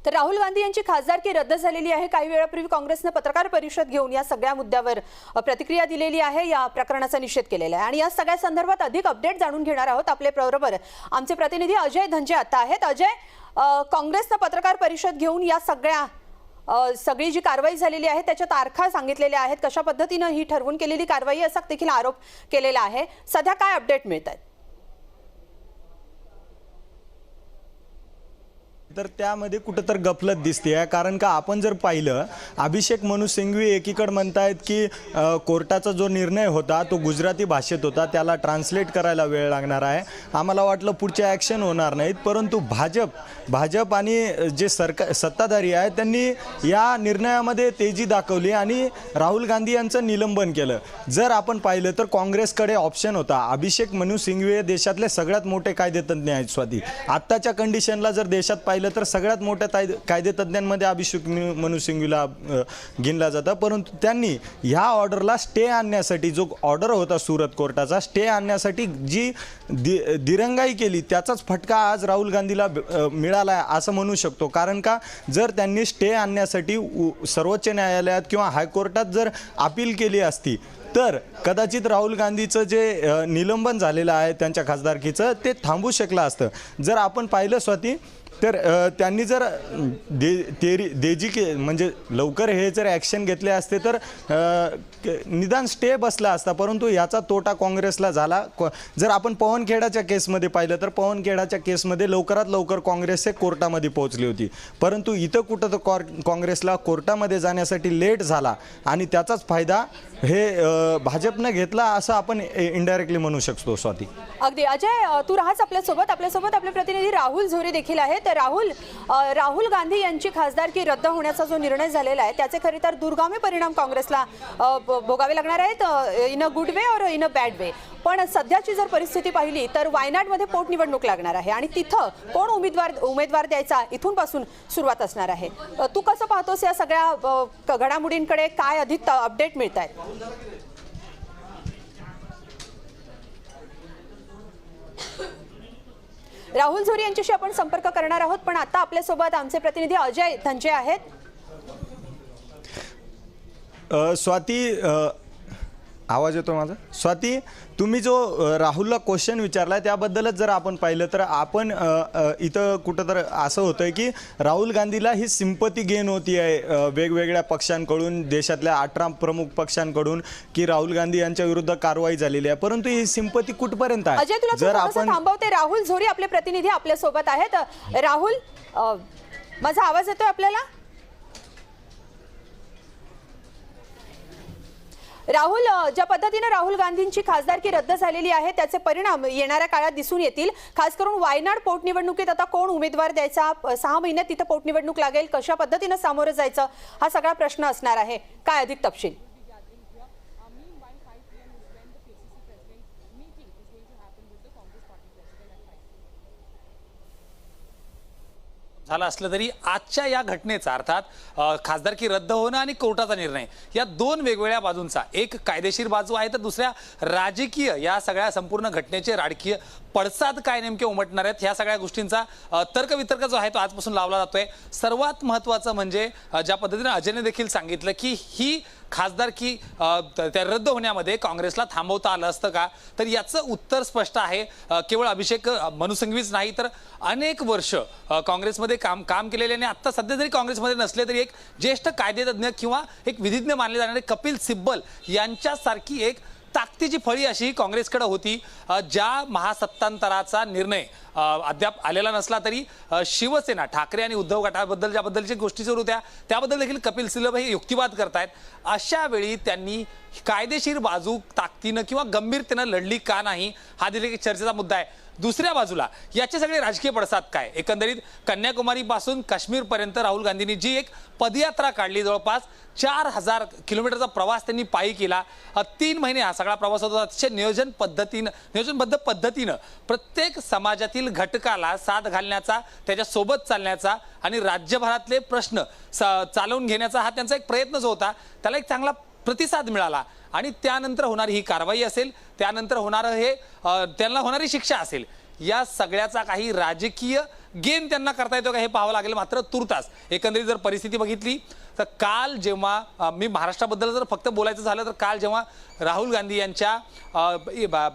तर राहुल गांधी यांची खासदारकी रद्द झालेली आहे। काही वेळापूर्वी काँग्रेसने पत्रकार परिषद घेऊन या सगळ्या मुद्द्यावर प्रतिक्रिया दिलेली आहे, या प्रकरणाचा निषेध केलेला आहे आणि या सगळ्या संदर्भात अधिक अपडेट जाणून घेणार आहोत। आपल्या बरोबर आमचे प्रतिनिधी अजय धंजे आता आहेत। अजय, काँग्रेसने पत्रकार परिषद घेऊन या सगळी जी कारवाई झालेली आहे त्याच्या तारखा सांगितलेल्या आहेत, कशा पद्धतीने ही ठरवून केलेली कारवाई असा देखील आरोप केलेला आहे। सध्या काय अपडेट मिळतात? तर त्यामध्ये कुठेतरी गफलत दिसते, कारण का आपण जर पाहिलं, अभिषेक मनु सिंघवी एकीकडे म्हणतायत की कोर्टाचा जो निर्णय होता तो गुजराती भाषेत होता, त्याला ट्रान्सलेट करायला वेळ लागणार आहे। आम्हाला वाटलं पुढचे ॲक्शन होणार नाहीत, परंतु भाजप आणि जे सत्ताधारी आहेत त्यांनी या निर्णयामध्ये तेजी दाखवली आणि राहुल गांधी यांचं निलंबन केलं। जर आपण पाहिलं तर काँग्रेसकडे ऑप्शन होता। अभिषेक मनु सिंघवी हे देशातले सगळ्यात मोठे कायदेतज्ञ आहेत स्वाती। आत्ताच्या कंडिशनला जर देशात पाहिलं तर सगळ्यात मोठ्या कायदेतज्ञांमध्ये अभिषेक मनु सिंघवीला गिनला जातं, परंतु त्यांनी ह्या ऑर्डरला स्टे आणण्यासाठी, जो ऑर्डर होता सुरत कोर्टाचा, स्टे आणण्यासाठी जी दिरंगाई केली त्याचाच फटका आज राहुल गांधीला मिळाला आहे असं म्हणू शकतो। कारण का जर त्यांनी स्टे आणण्यासाठी सर्वोच्च न्यायालयात किंवा हायकोर्टात जर अपील केली असती तर कदाचित राहुल गांधीचं जे निलंबन झालेलं आहे त्यांच्या खासदारकीचं ते थांबू शकलं असतं। जर आपण पाहिलं स्वाती तर त्यांनी जर म्हणजे लवकर हे जर ॲक्शन घेतले असते तर निदान स्टे बसला असता, परंतु याचा तोटा काँग्रेसला झाला। जर आपण पवनखेडाच्या केसमध्ये पाहिलं तर पवनखेडाच्या केसमध्ये लवकरात लवकर काँग्रेस कोर्टामध्ये पोहोचली होती, परंतु इथं कुठं तर काँग्रेसला कोर्टामध्ये जाण्यासाठी लेट झाला आणि त्याचाच फायदा हे भाजपने घेतला असं आपण इनडायरेक्टली म्हणू शकतो स्वाती। अगदी अजय, तू राहाच आपल्यासोबत आपले प्रतिनिधी राहुल झोरे देखील आहेत। राहुल गांधी यांची खासदारकी रद्द होण्याचा जो निर्णय झालेला आहे त्याचे खरे तर दूरगामी परिणाम काँग्रेसला भोगावे लागणार आहेत, इन अ गुड वे और इन अ बॅड वे। पण सध्याची जर परिस्थिती पाहिली तर वायनाडमध्ये पोटनिवडणूक लागणार आहे आणि तिथं कोण उमेदवार द्यायचा इथून पासून सुरुवात असणार आहे। तू कसं पाहतोस या सगळ्या घडामोडींकडे? काय अधिक अपडेट मिळत आहेत? राहुल झोरे यांच्याशी आपण संपर्क करणार आहोत, पण आता आपल्यासोबत आमचे प्रतिनिधी अजय धंजे आहेत। स्वाती, आवाज येतो माझा? स्वाती, तुम्ही जो राहुलला क्वेश्चन विचारला त्याबद्दलच जर आपण पाहिलं तर आपण इथं कुठं तर असं होतं की राहुल गांधीला ही सिंपती गेन होती आहे वेगवेगळ्या पक्षांकडून, देशातल्या 18 प्रमुख पक्षांकडून, की राहुल गांधी यांच्या विरुद्ध कारवाई झालेली आहे, परंतु ही सिंपती कुठपर्यंत आहे? अजय, तुला जर आपण थांबवते, राहुल झोरे आपले प्रतिनिधी आपल्या सोबत आहेत। राहुल, माझा आवाज येतोय आपल्याला? राहुल, ज्या पद्धतीने राहुल गांधींची खासदारकी रद्द झालेली आहे त्याचे परिणाम येणाऱ्या काळात दिसून येतील, खास करून वायनाड पोटनिवडणुकीत आता कोण उमेदवार द्यायचा, 6 महिन्यात तिथे पोटनिवडणूक लागेल, कशा पद्धतीने सामोरं जायचं हा सगळा प्रश्न असणार आहे। काय अधिक तपशील? झालं असलं तरी आजच्या या घटनेचा, अर्थात खासदारकी रद्द होणं आणि कोर्टाचा निर्णय, या दोन वेगवेगळ्या बाजूंचा, एक कायदेशीर बाजू आहे तर दुसऱ्या राजकीय, या सगळ्या संपूर्ण घटनेचे राजकीय पडसाद काय नेमके उमटणार आहेत ह्या सगळ्या गोष्टींचा तर्कवितर्क जो आहे तो आजपासून लावला जातोय। सर्वात महत्त्वाचं म्हणजे ज्या पद्धतीने अजयने देखील सांगितलं की ही खासदारकी त्या रद्द होण्यामध्ये काँग्रेसला थांबवता आलं असतं का, तर याचं उत्तर स्पष्ट आहे। केवळ अभिषेक मनु सिंघवीच नाही तर अनेक वर्ष काँग्रेसमध्ये काम केलेले आणि आता सध्या जरी काँग्रेसमध्ये नसले तरी एक ज्येष्ठ कायदेतज्ञ किंवा एक विधिज्ञ मानले जाणारे कपिल सिब्बल यांच्यासारखी एक ताकदीची फळी अशी काँग्रेसकडे होती। ज्या महासत्तांतराचा निर्णय अद्याप आलेला नसला तरी शिवसेना, ठाकरे आणि उद्धव गटाबद्दल ज्याबद्दलच्या गोष्टी सुरू होत्या त्याबद्दल देखील कपिल सिब्बल हे युक्तिवाद करतायत। अशा वेळी त्यांनी कायदेशीर बाजू ताकदीनं किंवा गंभीरतेनं लढली का नाही हा देखील एक चर्चेचा मुद्दा आहे। दुसऱ्या बाजूला याचे सगळे राजकीय पडसाद काय, एकंदरीत कन्याकुमारी पासून काश्मीर पर्यंत राहुल गांधींनी जी एक पदयात्रा काढली, जवळपास 4000 किलोमीटरचा प्रवास त्यांनी पायी केला, 3 महिने हा सगळा प्रवास होता। अतिशय नियोजनबद्ध पद्धतीनं प्रत्येक समाजातील घटकाला साथ घालण्याचा, त्याच्यासोबत चालण्याचा आणि राज्यभरातले प्रश्न चालवून घेण्याचा हा त्यांचा एक प्रयत्न जो होता त्याला एक चांगला प्रतिसाद मिळाला आणि त्यानंतर होणारी ही कारवाई असेल, त्यानंतर होणारं हे त्यांना होणारी शिक्षा असेल, या सगळ्याचा काही राजकीय गेम त्यांना करता येतो का हे पाहावं लागेल. मात्र तुर्तास एकंदरीत जर परिस्थिती बघितली तर काल जेव्हा मी महाराष्ट्राबद्दल जर फक्त बोलायचं झालं तर काल जेव्हा राहुल गांधी यांच्या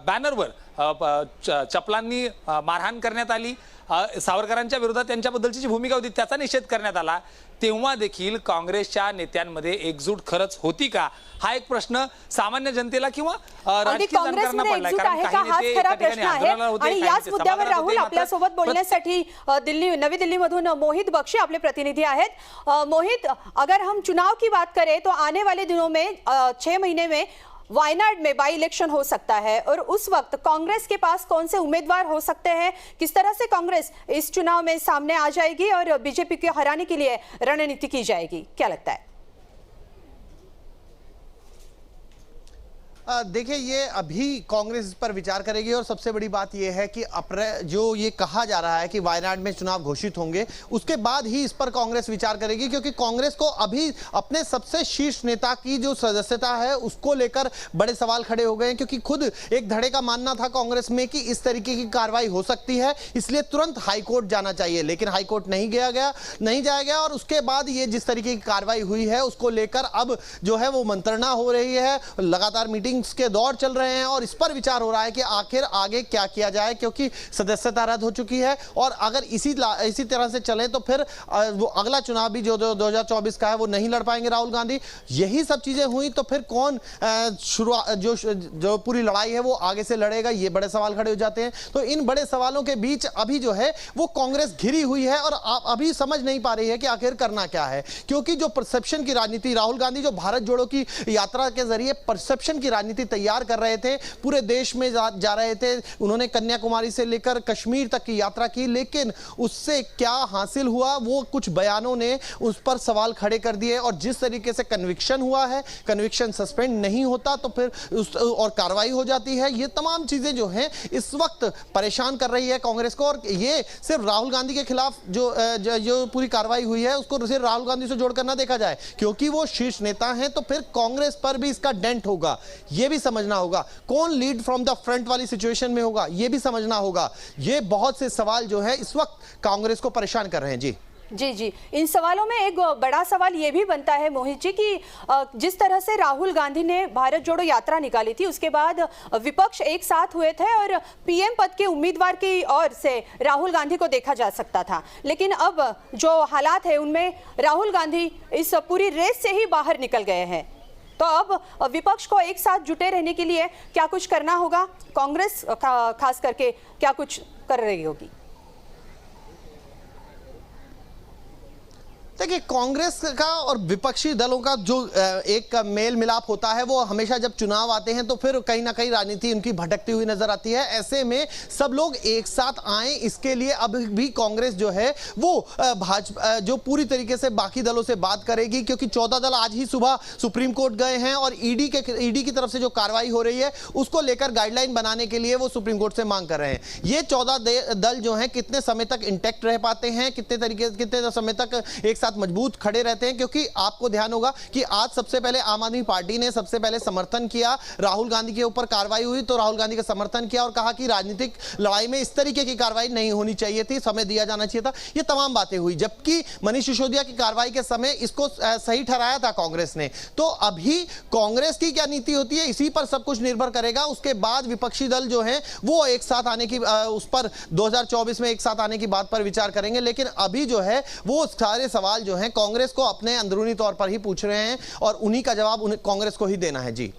बॅनरवर चपलांनी मारहाण करण्यात आली, सावरकरांच्या विरोधात त्यांच्याबद्दलची जी भूमिका होती त्याचा निषेध करण्यात आला, तेव्हा देखील काँग्रेसच्या नेत्यांमध्ये एकजूट खरंच होती का हा एक प्रश्न सामान्य जनतेला किंवा राजकीय जाणकारांना पडलाय. कारण काही नेते एका ठिकाणी आंदोलनाला होते, आणि काही याच नेते मुद्द्यावर समाधानात राहुल होते. मात्र आपल्यासोबत बोलण्यासाठी नवी दिल्लीमधून मोहित बख्शी आपले प्रतिनिधि आहेत. मोहित, अगर हम चुनाव की बात करें तो आने वाले दिनों में 6 महीने में वायनाड में बाई इलेक्शन हो सकता है और उस वक्त कांग्रेस के पास कौन से उम्मीदवार हो सकते हैं, किस तरह से कांग्रेस इस चुनाव में सामने आ जाएगी और बीजेपी को हराने के लिए रणनीति की जाएगी, क्या लगता है? देखिए, ये अभी कांग्रेस इस पर विचार करेगी और सबसे बड़ी बात यह है कि जो ये कहा जा रहा है कि वायनाड में चुनाव घोषित होंगे, उसके बाद ही इस पर कांग्रेस विचार करेगी, क्योंकि कांग्रेस को अभी अपने सबसे शीर्ष नेता की जो सदस्यता है उसको लेकर बड़े सवाल खड़े हो गए हैं, क्योंकि खुद एक धड़े का मानना था कांग्रेस में कि इस तरीके की कार्रवाई हो सकती है, इसलिए तुरंत हाईकोर्ट जाना चाहिए, लेकिन हाईकोर्ट नहीं जाया गया और उसके बाद ये जिस तरीके की कार्रवाई हुई है उसको लेकर अब जो है वो मंत्रणा हो रही है, लगातार मीटिंग के दौर चल रहे हैं और इस पर विचार हो रहा है कि आखिर आगे क्या किया जाए, क्योंकि सदस्यता रद्द हो चुकी है और अगर इसी तरह से चले तो फिर वो अगला चुनाव भी जो 2024 का है वो नहीं लड़ पाएंगे राहुल गांधी. यही सब चीजें हुई तो फिर कौन शुरुआत जो पूरी लड़ाई है वो आगे से लड़ेगा, ये बड़े सवाल खड़े हो जाते हैं. तो इन बड़े सवालों के बीच अभी जो है वो कांग्रेस घिरी हुई है और अभी समझ नहीं पा रही है कि आखिर करना क्या है, क्योंकि जो परसेप्शन की राजनीति राहुल गांधी जो भारत जोड़ो की यात्रा के जरिए परसेप्शन की राजनीति तैयार कर रहे थे, पूरे देश में जा रहे थे, उन्होंने कन्याकुमारी से लेकर कश्मीर तक की यात्रा की, लेकिन उससे क्या हासिल हुआ वो कुछ बयानों ने उस पर सवाल खड़े कर दिए. और जिस तरीके से कन्विक्शन हुआ है, कन्विक्शन सस्पेंड नहीं होता तो फिर और कार्रवाई हो जाती है, ये तमाम चीजें जो हैं इस वक्त परेशान कर रही है कांग्रेस को. और ये सिर्फ राहुल गांधी के खिलाफ जो पूरी कार्रवाई हुई है उसको सिर्फ राहुल गांधी से जोड़कर ना देखा जाए, क्योंकि वो शीर्ष नेता हैं, तो फिर कांग्रेस पर भी इसका डेंट होगा, ये भी समझना होगा. कौन लीड फ्रॉम द फ्रंट वाली सिचुएशन में होगा, ये भी समझना होगा. ये बहुत से सवाल जो है इस वक्त कांग्रेस को परेशान कर रहे हैं. जी, इन सवालों में एक बड़ा सवाल ये भी बनता है मोहित जी कि जिस तरह से राहुल गांधी ने भारत जोड़ो यात्रा निकाली थी, उसके बाद विपक्ष एक साथ हुए थे और पीएम पद के उम्मीदवार की ओर से राहुल गांधी को देखा जा सकता था, लेकिन अब जो हालात है उनमें राहुल गांधी इस पूरी रेस से ही बाहर निकल गए हैं. तो अब विपक्ष को एक साथ जुटे रहने के लिए क्या कुछ करना होगा, कांग्रेस खास करके क्या कुछ कर रही होगी? देखिए, कांग्रेस का और विपक्षी दलों का जो एक मेल मिलाप होता है वो हमेशा जब चुनाव आते हैं तो फिर कहीं ना कहीं राजनीति उनकी भटकती हुई नजर आती है. ऐसे में सब लोग एक साथ आए, इसके लिए अब भी कांग्रेस जो है वो भाजपा जो पूरी तरीके से बाकी दलों से बात करेगी, क्योंकि 14 दल आज ही सुबह सुप्रीम कोर्ट गए हैं और ईडी की तरफ से जो कार्रवाई हो रही है उसको लेकर गाइडलाइन बनाने के लिए वो सुप्रीम कोर्ट से मांग कर रहे हैं. ये 14 दल जो है कितने समय तक इंटैक्ट रह पाते हैं, कितने समय तक एक साथ मजबूत खड़े रहते हैं, क्योंकि आपको ध्यान होगा कि आज सबसे पहले आम आदमी पार्टी ने सबसे पहले समर्थन किया, राहुल गांधी के ऊपर कार्रवाई हुई तो राहुल गांधी का समर्थन किया और कहा कि राजनीतिक लड़ाई में इस तरीके की कार्रवाई नहीं होनी चाहिए थी, समय दिया जाना चाहिए था. ये तमाम बातें हुई, जबकि मनीष सिसोदिया की कार्रवाई के समय इसको सही ठहराया था कांग्रेस ने. तो अभी कांग्रेस की क्या नीति होती है इसी पर सब कुछ निर्भर करेगा. उसके बाद विपक्षी दल जो है वो एक साथ आने की उस पर 2024 में एक साथ आने की बात पर विचार करेंगे, लेकिन अभी जो है वो सारे सवाल जो हैं कांग्रेस को अपने अंदरूनी तौर पर ही पूछ रहे हैं और उन्हीं का जवाब कांग्रेस को ही देना है. जी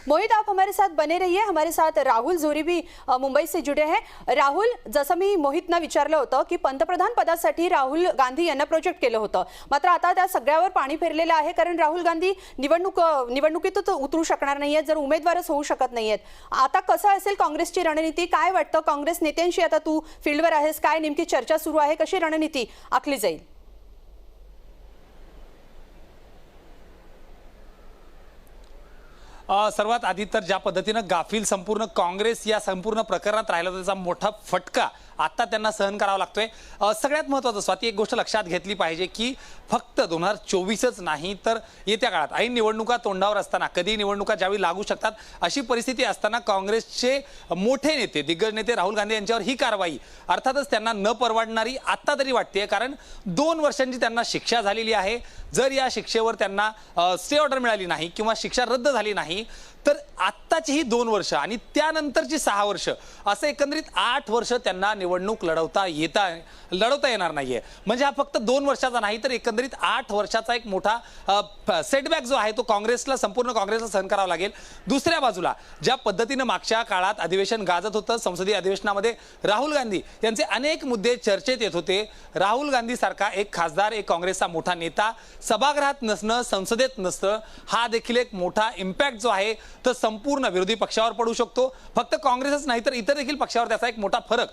मोहित, आप हमारे साथ बने रहिए. हमारे साथ राहुल जोरी भी मुंबई से जुड़े हैं. राहुल, जसं मी मोहितना विचारलं होतं की पंतप्रधान पदासाठी राहुल गांधी यांना प्रोजेक्ट केलं होतं, मात्र आता त्या सगळ्यावर पाणी फिरलेलं आहे, कारण राहुल गांधी निवडणुकीत उतरू शकणार नाहीयेत, जर उमेदवारच होऊ शकत नाहीयेत. आता कसं असेल काँग्रेसची रणनीती, काय वाटतं काँग्रेस नेत्यांशी? आता तू फील्डवर आहेस, काय नेमकी चर्चा सुरू आहे, कशी रणनीती आखली जाईल? सर्वात आधी तर ज्या पद्धतीनं गाफील संपूर्ण काँग्रेस या संपूर्ण प्रकरणात राहिला त्याचा मोठा फटका आता त्यांना सहन करावा लागतोय. सगळ्यात महत्त्वाचं स्वाती एक गोष्ट लक्षात घेतली पाहिजे की फक्त 2024च नाही तर येत्या काळात ऐन निवडणुका तोंडावर असताना, कधी निवडणुका ज्यावेळी लागू शकतात अशी परिस्थिती असताना काँग्रेसचे मोठे नेते, दिग्गज नेते राहुल गांधी यांच्यावर ही कारवाई अर्थातच त्यांना न परवडणारी आता तरी वाटते. कारण 2 वर्षांची त्यांना शिक्षा झालेली आहे. जर या शिक्षेवर त्यांना स्टे ऑर्डर मिळाली नाही किंवा शिक्षा रद्द झाली नाही तर आत्ताची ही 2 वर्ष आणि त्यानंतरची 6 वर्ष असं एकंदरीत 8 वर्ष त्यांना निवडणूक लढवता येणार नाहीये. म्हणजे हा फक्त 2 वर्षाचा नाही तर एकंदरीत 8 वर्षाचा एक मोठा सेटबॅक जो आहे तो काँग्रेसला, संपूर्ण काँग्रेसला सहन करावा लागेल. दुसऱ्या बाजूला ज्या पद्धतीनं मागच्या काळात अधिवेशन गाजत होतं, संसदीय अधिवेशनामध्ये राहुल गांधी यांचे अनेक मुद्दे चर्चेत येत होते. राहुल गांधी सारखा एक खासदार, एक काँग्रेसचा मोठा नेता सभागृहात नसणं, संसदेत नसतं, हा देखील एक मोठा इम्पॅक्ट जो आहे तर संपूर्ण विरोधी पक्षावर पडू शकतो. फक्त काँग्रेसच नाही तर इतर देखील पक्षावर त्याचा एक मोठा फरक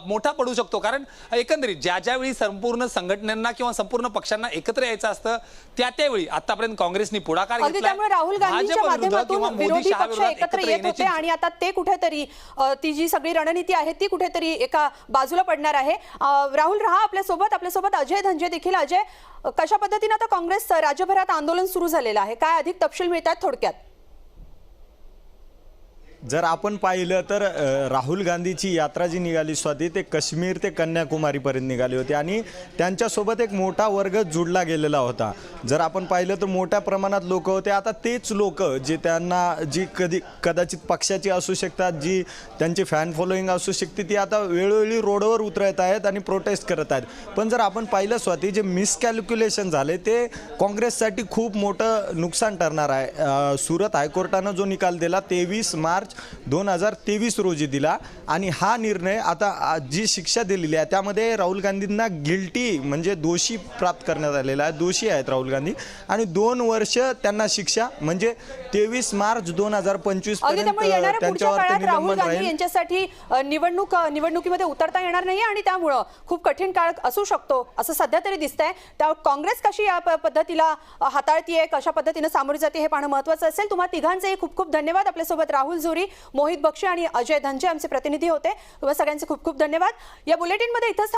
मोठा पडू शकतो. कारण एकंदरीत ज्यावेळी संपूर्ण संघटनांना किंवा संपूर्ण पक्षांना एकत्र यायचं असतं त्यावेळी आतापर्यंत काँग्रेसनी पुढाकार अगदी घेतला. त्यामुळे राहुल गांधींच्या माध्यमातून विरोधी पक्ष एकत्र येत होते आणि आता ते कुठेतरी ती जी सगळी रणनीती आहे ती कुठेतरी एका बाजूला पडणार आहे. राहुल रहा आपल्यासोबत अजय धंजे देखील. अजय, कशा पद्धतीने आता काँग्रेस राज्यभरात आंदोलन सुरू झालेलं आहे, काय अधिक तपशील मिळतात थोडक्यात? जर आपण पाहिलं तर राहुल गांधीची यात्रा जी निघाली स्वाती, ते काश्मीर ते कन्याकुमारीपर्यंत निघाली होती आणि त्यांच्यासोबत एक मोठा वर्ग जुडला गेलेला होता. जर आपण पाहिलं तर मोठ्या प्रमाणात लोक होते. आता तेच लोक जे त्यांना जी कदाचित पक्षाची असू शकतात, जी त्यांची फॅन फॉलोईंग असू शकते, ती आता वेळोवेळी रोडवर उतरत आहेत आणि प्रोटेस्ट करत आहेत. पण जर आपण पाहिलं स्वाती, जे मिसकॅल्क्युलेशन झाले ते काँग्रेससाठी खूप मोठं नुकसान ठरणार आहे. सुरत हायकोर्टानं जो निकाल दिला 23 मार्च 2023 रोजी दिला आणि हा निर्णय आता जी शिक्षा दिलेली आहे त्यामध्ये राहुल गांधींना गिल्टी म्हणजे दोषी प्राप्त करण्यात आलेला आहे. दोषी आहेत राहुल गांधी आणि 2 वर्ष त्यांना शिक्षा म्हणजे 23 मार्च 2025 पर्यंत त्यांच्यावर राहुल गांधी यांच्यासाठी निवडणुकीमध्ये उतरता येणार नाही आणि त्यामुळं खूप कठीण काळ असू शकतो असं सध्या तरी दिसतंय. त्या काँग्रेस कशी या पद्धतीला हाताळतीये, कशा पद्धतीने सामोरी जाते हे पाहणं महत्त्वाचं असेल. तुम्हा तिघांचेही खूप खूप धन्यवाद. आपल्यासोबत राहुल झुरी, मोहित बक्षी आणि अजय धंजे आमचे प्रतिनिधी होते. तुम्हा सगळ्यांचे खूप खूप धन्यवाद. या बुलेटिनमध्ये इथंच